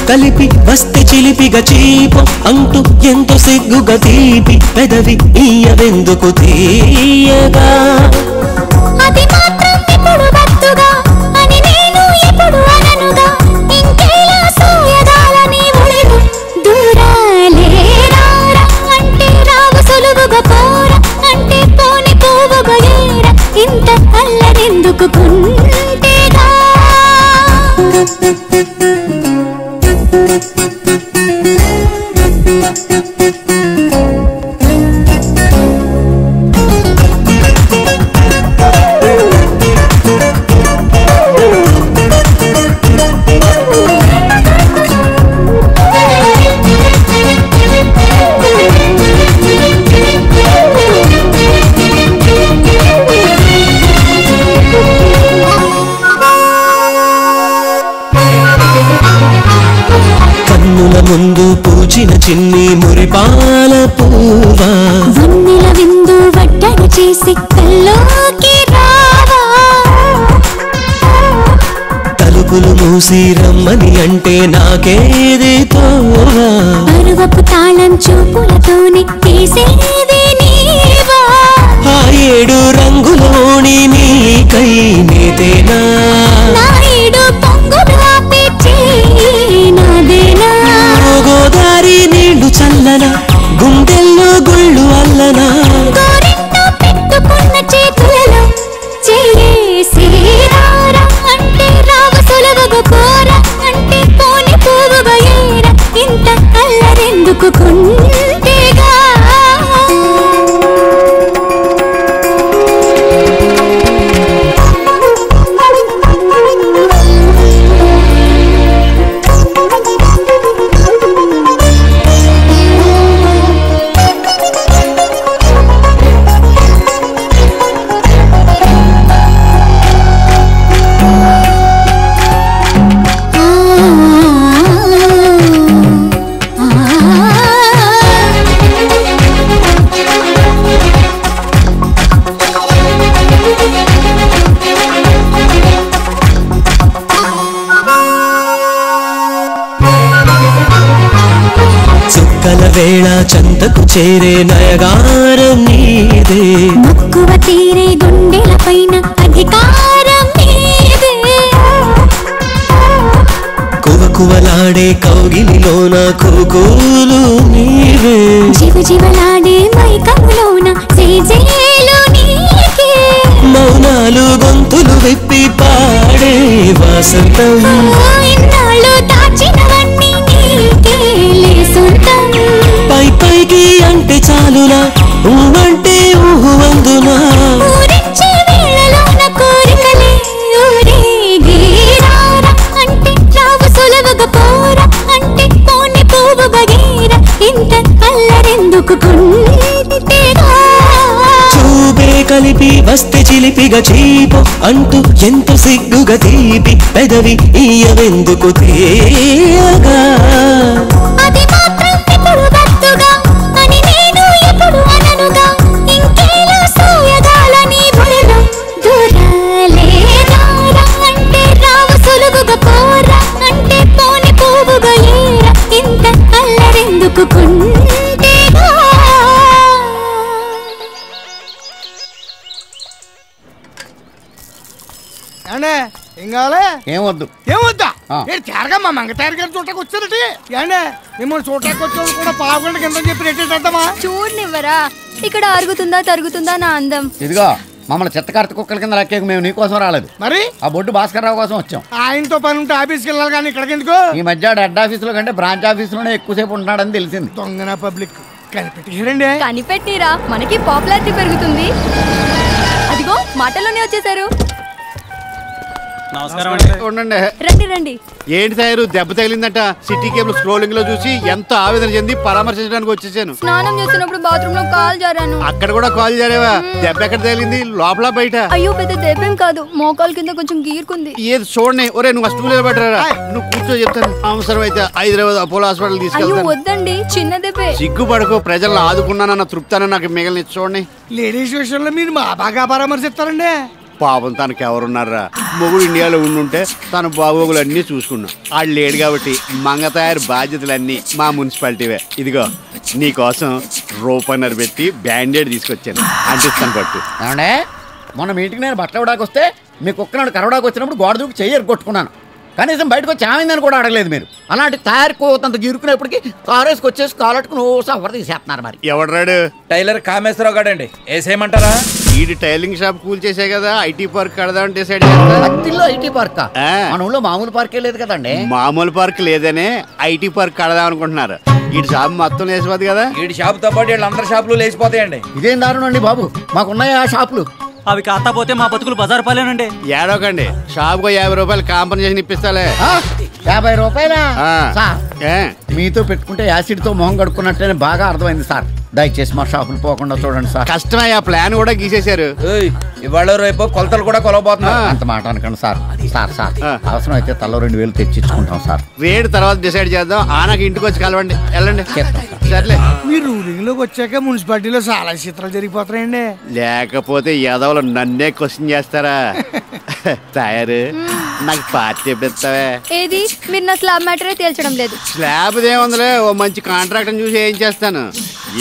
కలిపి వస్తే చిలిపిగా చీపు అంటూ ఎంతో సిగ్గుగా తీపి పెదవి ఇయ్యవెందుకు తీయగా అది మాత్రం ఇప్పుడు వద్దుగా అని నేను ఎప్పుడు అననుగా ఇంకేలా సోయగాలని ఒడిలో దూరాలే రారా అంటే రావు సులువుగా పోరా అంటే పోని పోవుగా ఏరా ఇంత అల్లరెందుకు కుంటేగా ముందు పూచిన చిన్ని మురిపాల పూవా వన్నెల విందు వడ్డన చేసి కల్లోకి రావా తలుపులు మూసి రమ్మని అంటే నాకేది తోవా పరువపు తాళం చూపులతోనే తీసేది నీవా ఆ 7 రంగులోని నీకై నేతేనా నా 7 పొంగులు ఆపే నాదేనా గోదారి నీళ్లు చల్లనా గుండెల్లో గుళ్ళు అల్లనా గోరింట పెట్టుకున్న చేతులలో చేసి రారా అంటే రావు సులువుగా పోరా అంటే పోని పోవుగా ఏరా ఇంత అల్లరెందుకు కుంటేగా వేళ చంతకు చేరే నయగారం నీదే మక్కువ తీరే గుండెల పైన అధికారం నీదే కువకువలాడే కౌగిలిలోన కుకూలు నీవే జీవజీవలాడే మైకములోన సేజేలు నీకే మౌనాలు గొంతులు విప్పి పాడే వసంతం ఇన్నాళ్ళు దాచినవన్నీ నీకేలే సొంతం పై పైకి అంటే చాలునా ఊహంటే ఊహు అందునా ఊరించే వేళలోన కోరికలే ఊరేగి రారా అంటే రావు సులువుగా పోరా అంటే పోని పోవుగా ఏరా ఇంత అల్లరెందుకు కుంటేగా చూపే కలిపి వస్తే చిలిపిగా చీపు అంటూ ఎంతో సిగ్గుగా తీపి పెదవి ఇయ్యవెందుకు తీయగా అది మాత్రం ఇప్పుడు వద్దుగా అని నేను ఎప్పుడు అననుగా ఇంకేలా సోయగాలని ఒడిలో దూరాలే రారా అంటే రావు సులువుగా పోరా అంటే పోని పోవుగా ఏరా ఇంత అల్లరెందుకు కుంటేగా ఏం కావాలి ఏమొద్దు ఏమొద్దా తేరగా మా మంగతారి గారి చూడటానికి వచ్చారటి ఏండే మిమ్మల్ని చూడటానికి వచ్చేది కూడా పావుగంట కింద చెప్పి రెట్టేద్దామా చూడనివ్వరా ఇక్కడ అరుగుతుందా తరుగుతుందా నా అందం ఇదిగో మమ్మల్ని చెత్తకార్త కుక్కల కింద లెక్కేకు మేము నీకోసం రాలేదు మరి ఆ బొడ్డు భాస్కర్ రావు కోసం వచ్చాం ఆయనతో పని ఉంటే ఆఫీస్కి వెళ్ళాలి కానీ ఇక్కడికి ఎందుకు ఈ మధ్య హెడ్ ఆఫీసులో కంటే బ్రాంచ్ ఆఫీసులోనే ఎక్కువసేపు ఉంటున్నాడని తెలిసింది దొంగన పబ్లిక్ కనిపెట్టిరండి కనిపెట్టిరా మనకి పాపులారిటీ పెరుగుతుంది అదిగో మాటల్లోనే వచ్చేసారు ఉండండి రండి రండి ఏంటి తయారు దెబ్బ తగిలిందట సిటీ కేబుల్ స్క్రోలింగ్ లో చూసి ఎంతో ఆవేదన చెంది పరామర్శించడానికి వచ్చేసాను. స్నానం చేస్తున్నప్పుడు బాత్రూమ్ లో కాల్ జారాను. అక్కడ కూడా కాల్ జారేవా? దెబ్బ ఎక్కడ తగిలింది? లోపల బయట? అయ్యో పెద్ద దెబ్బేం కాదు, మోకాలు కింద కొంచెం గీరుకుంది. ఏది చూడండి. ఒరే నువ్వు ఫస్ట్ నిలబెట్టరా, నువ్వు కూర్చో చెప్తాను. అవసరం అయితే హైదరాబాద్ అపోలో హాస్పిటల్ తీసుకెళ్తాను. అయ్యో వద్దండి, చిన్న దెబ్బే. సిగ్గుపడకు, ప్రజలను ఆదుకున్నానన్న తృప్తాన నాకు మిగిలిన చూడండి. లేడీస్ విషయంలో మీరు మా బాగా పరామర్శిస్తారండి. పాపం తనకి ఎవరున్నారా? మొగుడు ఇండియాలో ఉండుంటే తన బాగోగులు అన్నీ చూసుకున్నాం. ఆడు లేడు కాబట్టి మంగ తయారు బాధ్యతలన్నీ మా మున్సిపాలిటీవే. ఇదిగో నీకోసం రూపన్నర పెట్టి బ్యాండేడ్ తీసుకొచ్చాను, అంటిస్తాను పట్టు. ఏమండే, మొన్న మీటింగ్ నేను బట్టలు ఇవ్వడానికి వస్తే మీ కుక్కనాడు కరవడానికి వచ్చినప్పుడు గోడ దూకి చెయ్యి కొట్టుకున్నాను. కనీసం బయటకు వచ్చి ఏమైందని కూడా అడగలేదు మీరు. అలాంటి తయారు కోతంత గిరుకునేప్పటికి కారేసుకు వచ్చేసి కాలట్టుకుని సవర్ తీసేస్తున్నారు. మరి ఎవడరాడు? టైలర్ కామేశ్వరరావు గాడండి. వేసేయమంటారా? వీడి టైలింగ్ షాప్ కూల్ చేసే కదా ఐటీ పార్క్ కడదామని డిసైడ్ చేస్తా. అత్తిల్లో ఐటీ పార్క్? మన ఊళ్ళో మామూలు పార్కే లేదు కదండి. మామూలు పార్క్ లేదనే ఐటీ పార్క్ కడదాం అనుకుంటున్నారు. వీడి షాప్ మొత్తం లేచిపోద్ది కదా. వీడి షాపుతో పాటు వీళ్ళందరి షాపులు లేచిపోతాయండి. ఇదేం దారుణం అండి బాబు, మాకున్నాయి ఆ షాపులు. అవి కాకపోతే మా బతుకులు బజారు పాలేనండి. ఏడోకండి, షాప్కు 50 రూపాయలు కాంపన్సేషన్ ఇప్పిస్తాలే. 50 రూపాయలా? సార్ ఏ? మీతో పెట్టుకుంటే యాసిడ్ తో మొహం కడుక్కున్నట్లనే బాగా అర్థమైంది సార్. దయచేసి మా షాపులు పోకుండా చూడండి సార్. కష్టమే, ఆ ప్లాన్ కూడా గీసేశారు. ఇవాళ రేపు కొలతలు కూడా కొలవబోతున్నా. అంత మాట అనకండి సార్. సార్ అవసరం అయితే తలో 2000 తెచ్చిచ్చుకుంటాం సార్. రేటు తర్వాత డిసైడ్ చేద్దాం. నాకు ఇంటికి వచ్చి కలవండి, వెళ్ళండి. సర్లే. మీరు రూలింగ్ లోకి వచ్చాక మున్సిపాలిటీలో చాలా చిత్రాలు జరిగిపోతాయండి. లేకపోతే యాదవులు నన్నే క్వశ్చన్ చేస్తారా? తయారు నాకు పార్టీ ఎప్పుడు ఇస్తావే? ఏది మీరు నా స్లాబ్ మ్యాటరే తేల్చడం లేదు. స్లాబ్ ఏముందిలే, ఓ మంచి కాంట్రాక్ట్ చూసి ఏం చేస్తాను.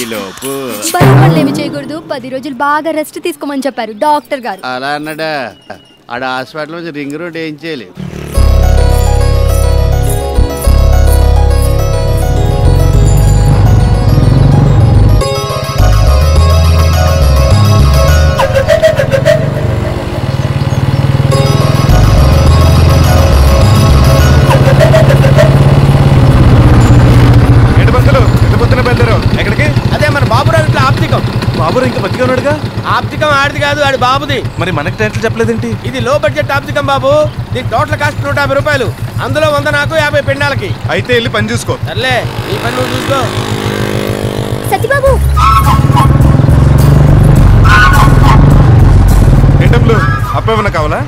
ఈ లోపు బరువు పనులు ఏమి చేయకూడదు, 10 రోజులు బాగా రెస్ట్ తీసుకోమని చెప్పారు డాక్టర్ గారు. అలా అన్నాడా? ఆడ హాస్పిటల్ నుంచి రింగ్ రోడ్ ఏం చేయాలి? ఎక్కడికి? అదే మన బాబురావు ఇంట్లో ఆప్తికం. బాబురావు ఇంకా బతిగా ఉన్నాడుగా? ఆప్తికం ఆడిది కాదు, ఆడి బాబుది. మరి మనకి టైటిల్ చెప్పలేదేంటి? ఇది లో బడ్జెట్ ఆప్తికం బాబు. దీని టోటల్ కాస్ట్ 150 రూపాయలు. అందులో 100 నాకు, 50 పెండాలకి. అయితే వెళ్ళి పని చూసుకో. సర్లే, ఈ పని నువ్వు చూసుకో. సత్యబాబు, ఏంటప్పుడు అప్పేమన్నా కావాలా?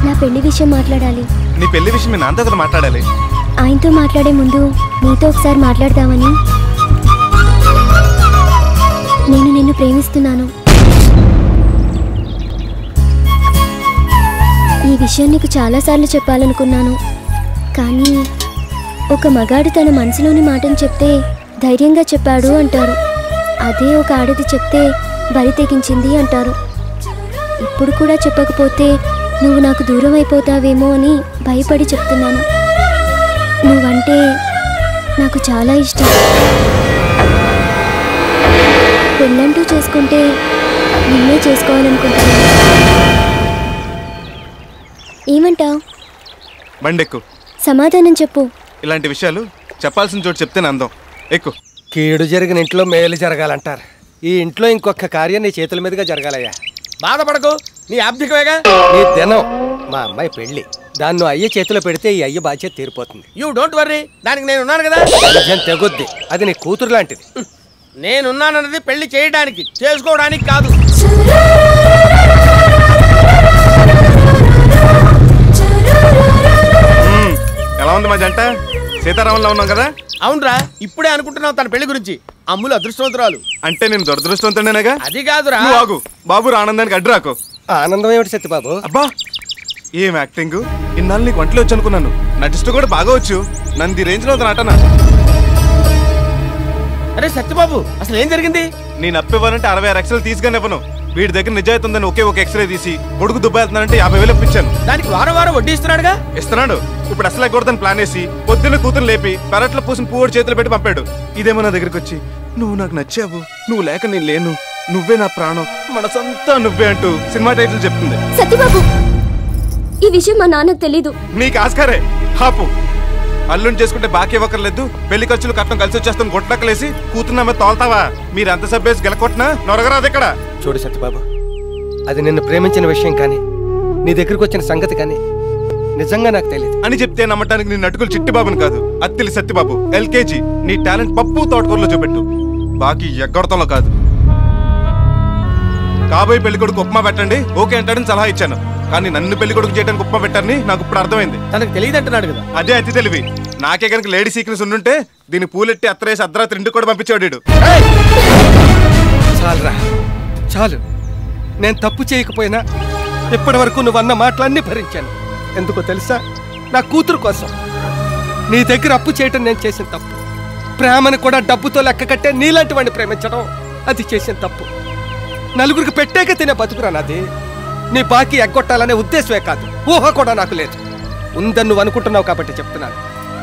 నా పెళ్లి విషయం మాట్లాడాలి. నీ పెళ్లి విషయం మీ నాన్నతో మాట్లాడాలి. ఆయనతో మాట్లాడే ముందు నీతో ఒకసారి మాట్లాడదామని. నేను నిన్ను ప్రేమిస్తున్నాను. ఈ విషయం నీకు చాలాసార్లు చెప్పాలనుకున్నాను, కానీ ఒక మగాడు తన మనసులోని మాటను చెప్తే ధైర్యంగా చెప్పాడు అంటారు. అదే ఒక ఆడది చెప్తే బరి తెగించింది అంటారు. ఇప్పుడు కూడా చెప్పకపోతే నువ్వు నాకు దూరం అయిపోతావేమో అని భయపడి చెప్తున్నాను. నువ్వంటే నాకు చాలా ఇష్టం. పెళ్ళంటూ చేసుకుంటే నిన్నే చేసుకోవాలనుకుంటున్నాను. ఏమంటావు? బండెక్కు. సమాధానం చెప్పు. ఇలాంటి విషయాలు చెప్పాల్సిన చోటు చెప్తేనే అందం. ఎక్కు. కీడు జరిగిన ఇంట్లో మేలు జరగాలంటారు. ఈ ఇంట్లో ఇంకొక కార్యం నీ చేతుల మీదుగా జరగాలయ్యా. బాధపడకు, నీ ఆబ్దికమేగా. నీ దినం మా అమ్మాయి పెళ్లి. దాన్ని నువ్వు అయ్యే చేతిలో పెడితే ఈ అయ్య బాధ్యత తీరిపోతుంది. యూ డోంట్ వర్రీ, దానికి నేను ఉన్నాను కదా. నిజం తెగుద్ది, అది నీ కూతురు లాంటిది. నేనున్నానన్నది పెళ్లి చేయడానికి, చేసుకోవడానికి కాదు. ఎలా ఉంది మా జంట? సీతారామంలో ఉన్నాం కదా? అవునరా, ఇప్పుడే అనుకుంటున్నావు తన పెళ్లి గురించి. అమ్ములు అదృష్టవంతురాలు. అంటే నేను దురదృష్టవంతుడేనేగా? అది కాదురా. ఆగు బాబు, ఆనందానికి అడ్డురాకు. ఆనందం ఏమిటి సత్యబాబు? అబ్బా ఏం యాక్టింగ్! ఇన్నాళ్ళు నీకు వంటలు వచ్చు అనుకున్నాను, నటిస్తూ కూడా బాగా వచ్చు. నన్ను ఈ రేంజ్ లో నటన. అరే సత్యబాబు, అసలు ఏం జరిగింది? నేను అప్పివ్వాలంటే 66 లక్షలు తీసుకుని ఇవ్వను. వీడి దగ్గర నిజాయితీ ఉందని ఒకే ఒక ఎక్స్రే తీసి కొడుకు దుబ్బేస్తున్నానంటే 50,000 ఇప్పించాను. దానికి వారం వడ్డీ ఇస్తున్నాడుగా. ఇస్తున్నాడు. ఇప్పుడు అసలు ఎక్కడదని ప్లాన్ వేసి పొద్దున్న కూతురు లేపి పెరట్లో పూసిన పువ్వుడు చేతులు పెట్టి పంపాడు. ఇదేమో నా దగ్గరికి వచ్చి, నువ్వు నాకు నచ్చావు, నువ్వు లేక నేను లేను, నువ్వే నా ప్రాణం, మనసంతా నువ్వే అంటూ సినిమా టైటిల్ చెప్తుంది. సత్యబాబు, ఈ విషయం మా నాన్నకు తెలీదు. నీకు ఆస్కారే. హాపు. అల్లుని చేసుకుంటే బాకీ ఇవ్వకర్లేదు, పెళ్లి ఖర్చులు కట్టం కలిసి వచ్చేస్తాను గుట్టలక్కలేసి కూతున్న మీద తోల్తావా? మీరు ఎంత సబ్బేసి గెలకొట్టినా నొరగరాదు ఇక్కడ. చూడు సత్యబాబు, అది నిన్ను ప్రేమించిన విషయం కానీ నీ దగ్గరకు వచ్చిన సంగతి కానీ నిజంగా నాకు తెలియదు అని చెప్తే నమ్మటానికి నీ నటుకులు చిట్టిబాబుని కాదు, అత్తిలి సత్యబాబు. ఎల్కేజీ. నీ టాలెంట్ పప్పు తోటకూరలో చూపెట్టు, బాకీ ఎగ్గొడతంలో కాదు. కాబోయే పెళ్లి కొడుకు ఉప్మా పెట్టండి ఓకే అంటాడని సలహా ఇచ్చాను, కానీ నన్ను పెళ్లి కొడుకు చేయడానికి ఉప్మా పెట్టారని నాకు ఇప్పుడు అర్థమైంది. తనకు తెలియదు అంటున్నాడు కదా. అదే అతి తెలివి. నాకే కనుక లేడీ సీక్రెట్స్ ఉండుంటే దీన్ని పూలెట్టి అత్తరేసి అర్ధరాత్రి ఇంటికి కూడా పంపించాడు. చాలురా, చాలు. నేను తప్పు చేయకపోయినా ఇప్పటి వరకు నువ్వు అన్న మాటలన్నీ భరించాను. ఎందుకో తెలుసా? నా కూతురు కోసం. నీ దగ్గర అప్పు చేయటం నేను చేసిన తప్పు. ప్రేమను కూడా డబ్బుతో లెక్క కట్టే నీలాంటి వాడిని ప్రేమించడం అది చేసిన తప్పు. నలుగురికి పెట్టాక తినే బతుకురా నాది. నీ బాకీ ఎగ్గొట్టాలనే ఉద్దేశమే కాదు, ఊహ కూడా నాకు లేదు. ఉందని నువ్వు అనుకుంటున్నావు కాబట్టి చెప్తున్నాను.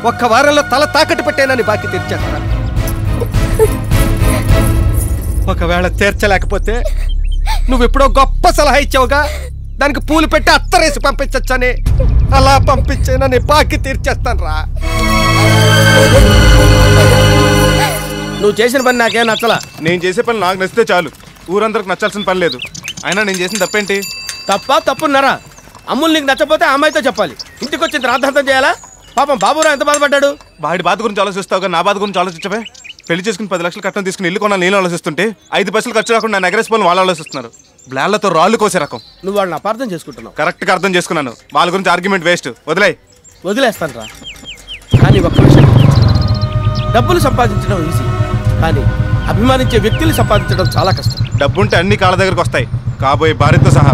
ఒక్క వారంలో తల తాకట్టు పెట్టేనా నీ బాకీ తీర్చేస్తాను. ఒకవేళ తీర్చలేకపోతే నువ్వెప్పుడో గొప్ప సలహా ఇచ్చావుగా, దానికి పూలు పెట్టి అత్తరేసి పంపించచ్చని. అలా పంపించేనా నీ బాకీ తీర్చేస్తాను రా. నువ్వు చేసిన పని నాకేం నచ్చలా. నేను చేసే పని నాకు నచ్చితే చాలు, ఊరందరికి నచ్చాల్సిన పని లేదు. అయినా నేను చేసిన తప్పేంటి? తప్పున్నారా? అమ్ములు నీకు నచ్చపోతే ఆ అమ్మాయితో చెప్పాలి. ఇంటికి వచ్చిన రాద్ధాంతం చేయాలా? పాపం బాబురావు ఎంత బాధపడ్డాడు. వాడి బాధ గురించి ఆలోచిస్తావుగా, నా బాధ గురించి ఆలోచించవే. పెళ్లి చేసుకుని 10 లక్షలు కట్నం తీసుకుని ఇల్లు కొనాలి నేను ఆలోచిస్తుంటే 5 పైసలు ఖర్చు రాకుండా నా ఎగరేసిపోయిన వాళ్ళు ఆలోచిస్తున్నారు. బ్లాళ్లతో రాళ్ళు కోసే రకం. నువ్వు వాళ్ళని అపార్థం చేసుకుంటున్నావు. కరెక్ట్గా అర్థం చేసుకున్నాను. వాళ్ళ గురించి ఆర్గ్యుమెంట్ వేస్ట్. వదిలేస్తాను రా. కానీ ఒక్క విషయం, డబ్బులు సంపాదించడం ఈజీ, కానీ అభిమానించే వ్యక్తులు సంపాదించడం చాలా కష్టం. డబ్బుంటే అన్ని కాళ్ళ దగ్గరకు వస్తాయి, కాబోయే భార్యతో సహా.